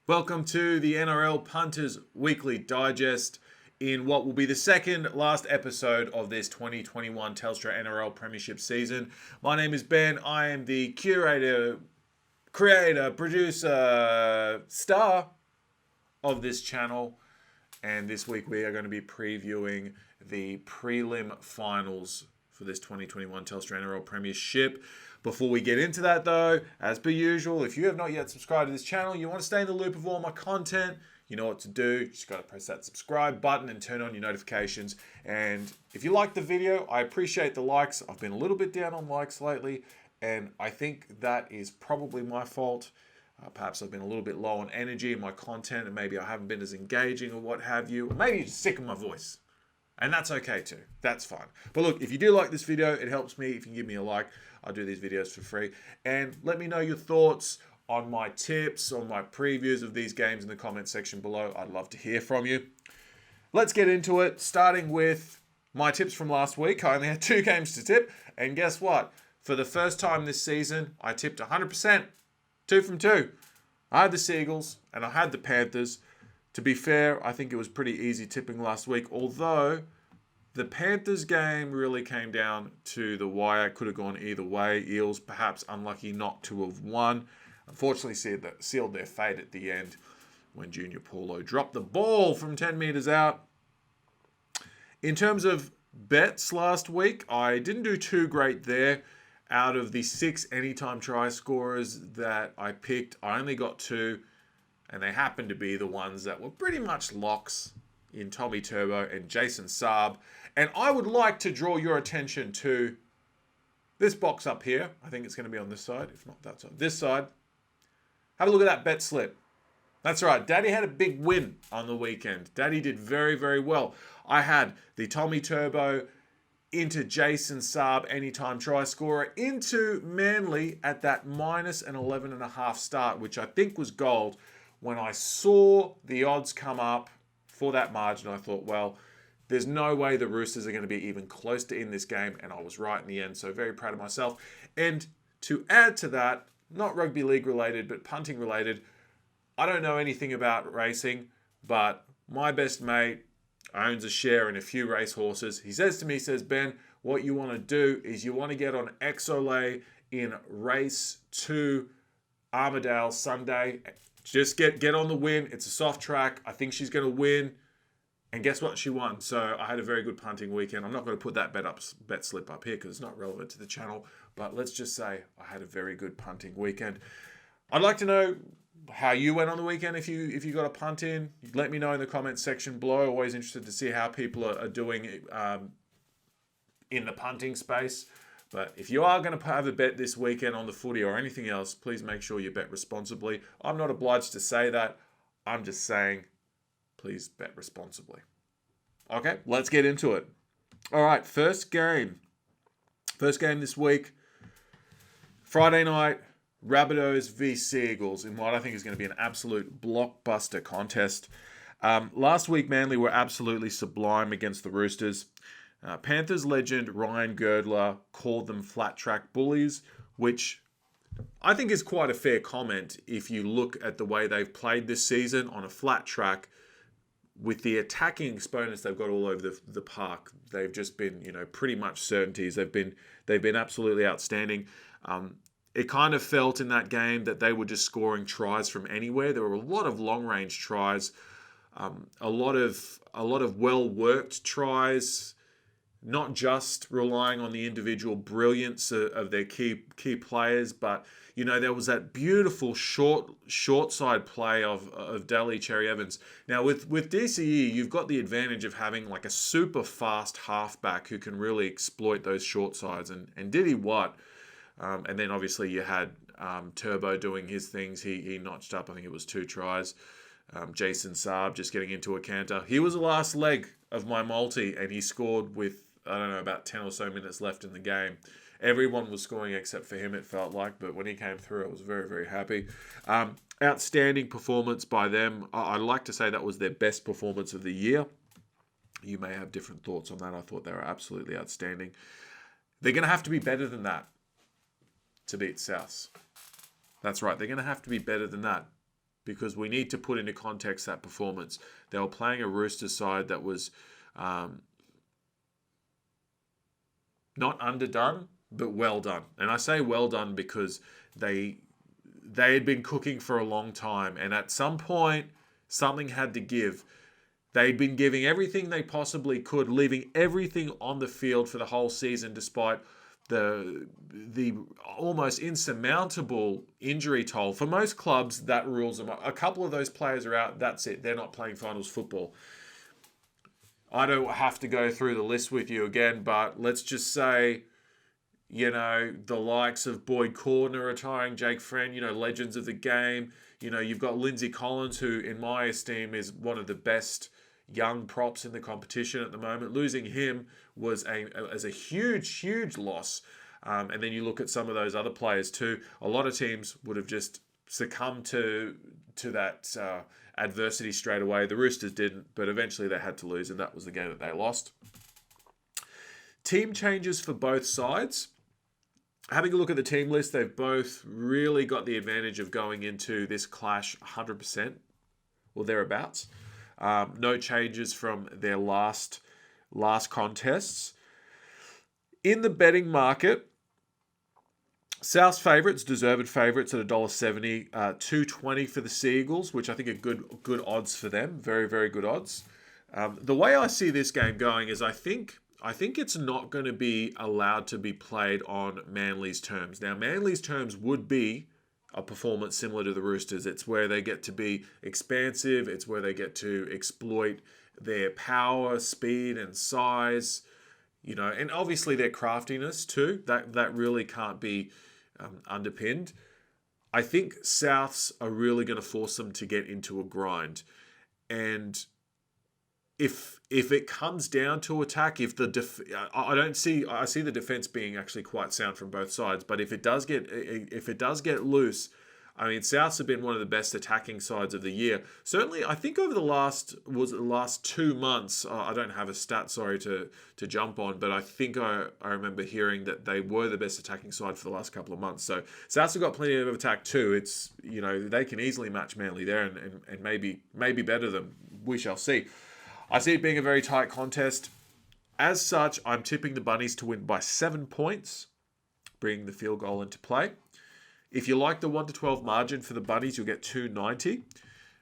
Welcome to the NRL Punters Weekly Digest in what will be the second last episode of this 2021 Telstra NRL Premiership season. My name is Ben. I am the curator, creator, producer, star of this channel. And this week we are going to be previewing the prelim finals for this 2021 Telstra NRL Premiership. Before we get into that though, as per usual, if you have not yet subscribed to this channel, you want to stay in the loop of all my content, you know what to do. You just got to press that subscribe button and turn on your notifications. And if you like the video, I appreciate the likes. I've been a little bit down on likes lately, and I think that is probably my fault. Perhaps I've been a little bit low on energy in my content, and maybe I haven't been as engaging or what have you. Or maybe you're just sick of my voice. And that's okay too. That's fine. But look, if you do like this video, it helps me if you can give me a like. I do these videos for free. And let me know your thoughts on my tips, on my previews of these games in the comment section below. I'd love to hear from you. Let's get into it, starting with my tips from last week. I only had 2 games to tip. And guess what? For the first time this season, I tipped 100%. 2 from 2. I had the Seagulls and I had the Panthers. To be fair, I think it was pretty easy tipping last week, although the Panthers game really came down to the wire. It could have gone either way. Eels perhaps unlucky not to have won. Unfortunately, sealed their fate at the end when Junior Paulo dropped the ball from 10 metres out. In terms of bets last week, I didn't do too great there. Out of the 6 anytime try scorers that I picked, I only got 2. And they happened to be the ones that were pretty much locks in Tommy Turbo and Jason Saab. And I would like to draw your attention to this box up here. I think it's going to be on this side, if not that side. This side. Have a look at that bet slip. That's right. Daddy had a big win on the weekend. Daddy did very, very well. I had the Tommy Turbo into Jason Saab anytime try scorer into Manly at that minus an 11.5 start, which I think was gold. When I saw the odds come up for that margin, I thought, well, there's no way the Roosters are going to be even close to in this game, and I was right in the end, so very proud of myself. And to add to that, not rugby league related, but punting related, I don't know anything about racing, but my best mate owns a share in a few race horses. He says to me, Ben, what you want to do is you want to get on Exolay in race 2 Armadale Sunday. Just get on the win. It's a soft track. I think she's going to win. And guess what? She won. So I had a very good punting weekend. I'm not going to put that bet slip up here because it's not relevant to the channel. But let's just say I had a very good punting weekend. I'd like to know how you went on the weekend. If you got a punt in, let me know in the comments section below. Always interested to see how people are doing in the punting space. But if you are going to have a bet this weekend on the footy or anything else, please make sure you bet responsibly. I'm not obliged to say that. I'm just saying, please bet responsibly. Okay, let's get into it. All right, first game. First game this week. Friday night, Rabbitohs v Seagulls in what I think is going to be an absolute blockbuster contest. Last week, Manly were absolutely sublime against the Roosters. Panthers legend Ryan Girdler called them flat track bullies, which I think is quite a fair comment if you look at the way they've played this season on a flat track with the attacking exponents they've got all over the park. They've just been, pretty much certainties. They've been absolutely outstanding. It kind of felt in that game that they were just scoring tries from anywhere. There were a lot of long range tries, a lot of well-worked tries, not just relying on the individual brilliance of their key players, but there was that beautiful short side play of Daly Cherry Evans. Now with DCE, you've got the advantage of having like a super fast halfback who can really exploit those short sides, and did he what? And then obviously you had Turbo doing his things. He notched up, I think it was 2 tries. Jason Saab just getting into a canter. He was the last leg of my multi, and he scored with, I don't know, about 10 or so minutes left in the game. Everyone was scoring except for him, it felt like, but when he came through, I was very, very happy. Outstanding performance by them. I'd like to say that was their best performance of the year. You may have different thoughts on that. I thought they were absolutely outstanding. They're going to have to be better than that to beat Souths. That's right, they're going to have to be better than that. because we need to put into context that performance. They were playing a Roosters side that was not underdone, but well done. And I say well done because they had been cooking for a long time, and at some point, something had to give. They'd been giving everything they possibly could, leaving everything on the field for the whole season, despite the almost insurmountable injury toll. For most clubs, that rules them up. A couple of those players are out, that's it. They're not playing finals football. I don't have to go through the list with you again, but let's just say, the likes of Boyd Cordner retiring, Jake Friend, legends of the game. You've got Lindsay Collins, who, in my esteem, is one of the best young props in the competition at the moment. Losing him was a huge, huge loss. And then you look at some of those other players too. A lot of teams would have just succumbed to that adversity straight away. The Roosters didn't, but eventually they had to lose, and that was the game that they lost. Team changes for both sides. Having a look at the team list, they've both really got the advantage of going into this clash 100% or thereabouts. No changes from their last contests. In the betting market, South's favourites, deserved favourites at $1.70, $2.20 for the Seagulls, which I think are good odds for them. Very, very good odds. The way I see this game going is I think it's not going to be allowed to be played on Manly's terms. Now, Manly's terms would be a performance similar to the Roosters. It's where they get to be expansive. It's where they get to exploit their power, speed, and size. And obviously their craftiness too. That really can't be underpinned. I think Souths are really going to force them to get into a grind, and if it comes down to attack, I see the defense being actually quite sound from both sides. But if it does get loose, I mean, Souths have been one of the best attacking sides of the year. Certainly, I think over the last 2 months, I don't have a stat, sorry, to jump on, but I think I remember hearing that they were the best attacking side for the last couple of months. So Souths have got plenty of attack too. It's, they can easily match Manly there and maybe better them. We shall see. I see it being a very tight contest. As such, I'm tipping the Bunnies to win by 7 points, bringing the field goal into play. If you like the 1-12 margin for the Bunnies, you'll get $2.90.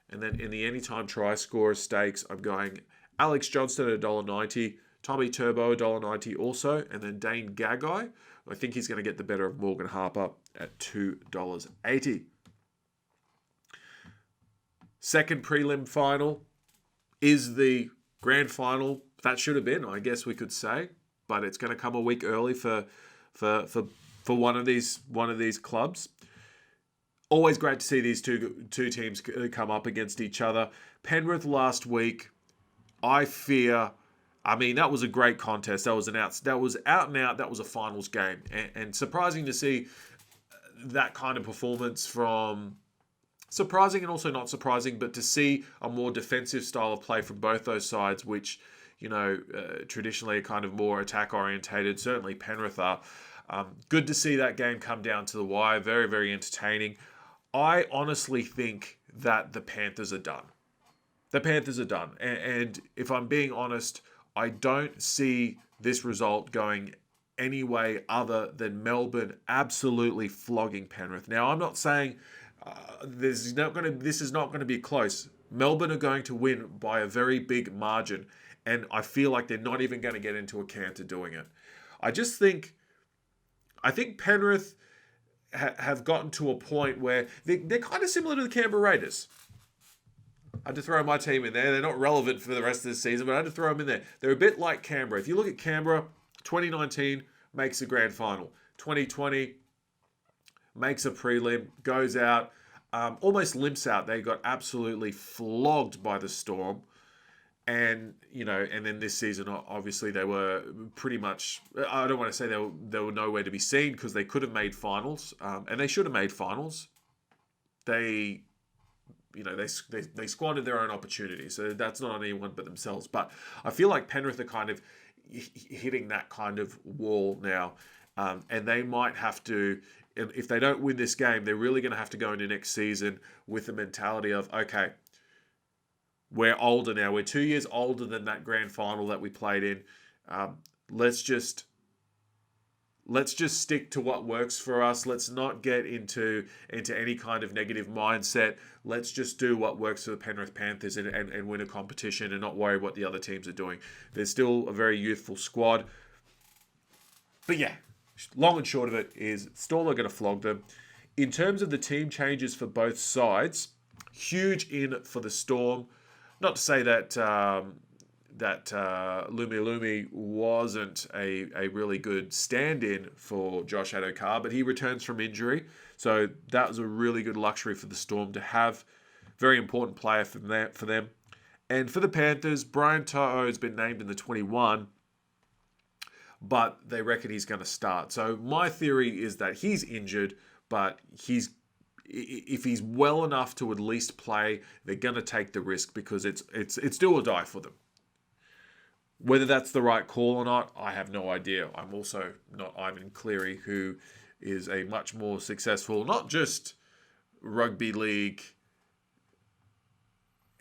And then in the anytime try scorer stakes, I'm going Alex Johnston at $1.90, Tommy Turbo $1.90 also, and then Dane Gagai. I think he's going to get the better of Morgan Harper at $2.80. Second prelim final is the grand final. That should have been, I guess we could say, but it's going to come a week early for one of these clubs. Always great to see these two teams come up against each other. Penrith last week, that was a great contest. That was out and out. That was a finals game, and surprising to see that kind of performance from. Surprising and also not surprising, but to see a more defensive style of play from both those sides, which traditionally are kind of more attack orientated. Certainly Penrith are. Good to see that game come down to the wire. Very, very entertaining. I honestly think that the Panthers are done. And if I'm being honest, I don't see this result going any way other than Melbourne absolutely flogging Penrith. Now, I'm not saying this is not going to be close. Melbourne are going to win by a very big margin, and I feel like they're not even going to get into a canter doing it. I think Penrith have gotten to a point where they're kind of similar to the Canberra Raiders. I had to throw my team in there. They're not relevant for the rest of the season, but I had to throw them in there. They're a bit like Canberra. If you look at Canberra, 2019 makes a grand final. 2020 makes a prelim, goes out, almost limps out. They got absolutely flogged by the Storm. And, and then this season, obviously, they were pretty much, I don't want to say they were nowhere to be seen because they could have made finals, and they should have made finals. They squandered their own opportunity, so that's not on anyone but themselves. But I feel like Penrith are kind of hitting that kind of wall now, and they might have to, And if they don't win this game, they're really going to have to go into next season with the mentality of, okay, we're older now. We're 2 years older than that grand final that we played in. Let's just stick to what works for us. Let's not get into any kind of negative mindset. Let's just do what works for the Penrith Panthers and win a competition and not worry what the other teams are doing. They're still a very youthful squad. But yeah, long and short of it is Storm are going to flog them. In terms of the team changes for both sides, huge in for the Storm. Not to say that Lumi wasn't a really good stand-in for Josh Adokar, but he returns from injury. So that was a really good luxury for the Storm to have. Very important player for them. And for the Panthers, Brian To'o has been named in the 21, but they reckon he's going to start. So my theory is that he's injured, but if he's well enough to at least play, they're going to take the risk because it's do or die for them. Whether that's the right call or not, I have no idea. I'm also not Ivan Cleary, who is a much more successful, not just rugby league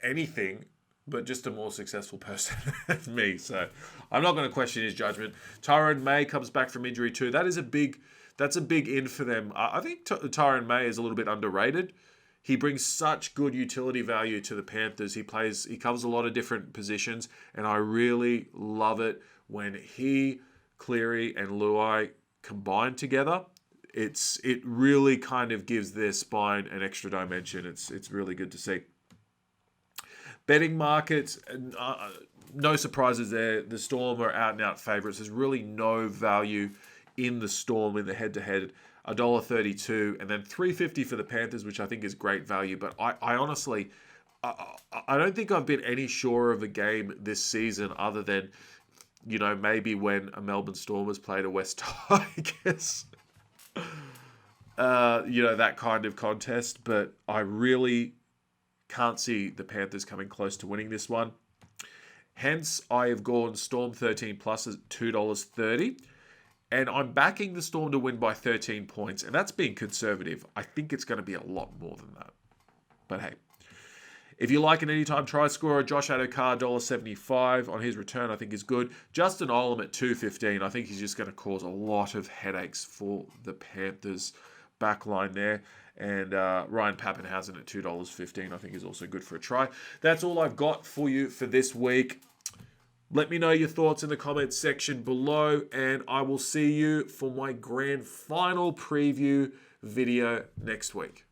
anything, but just a more successful person than me. So I'm not going to question his judgment. Tyrone May comes back from injury too. That's a big in for them. I think Tyrone May is a little bit underrated. He brings such good utility value to the Panthers. He covers a lot of different positions, and I really love it when he, Cleary, and Luai combine together. It really kind of gives their spine an extra dimension. It's really good to see. Betting markets, no surprises there. The Storm are out-and-out favourites. There's really no value in the Storm in the head-to-head. $1.32 and then $3.50 for the Panthers, which I think is great value. But I honestly, I don't think I've been any surer of a game this season other than, maybe when a Melbourne Storm has played a West Tigers. That kind of contest. But I really can't see the Panthers coming close to winning this one. Hence, I have gone Storm 13 plus at $2.30. And I'm backing the Storm to win by 13 points. And that's being conservative. I think it's going to be a lot more than that. But hey, if you like an anytime try scorer, Josh Adokar, $1.75 on his return, I think is good. Justin Olam at $2.15. I think he's just going to cause a lot of headaches for the Panthers backline there. And Ryan Pappenhausen at $2.15, I think is also good for a try. That's all I've got for you for this week. Let me know your thoughts in the comments section below, and I will see you for my grand final preview video next week.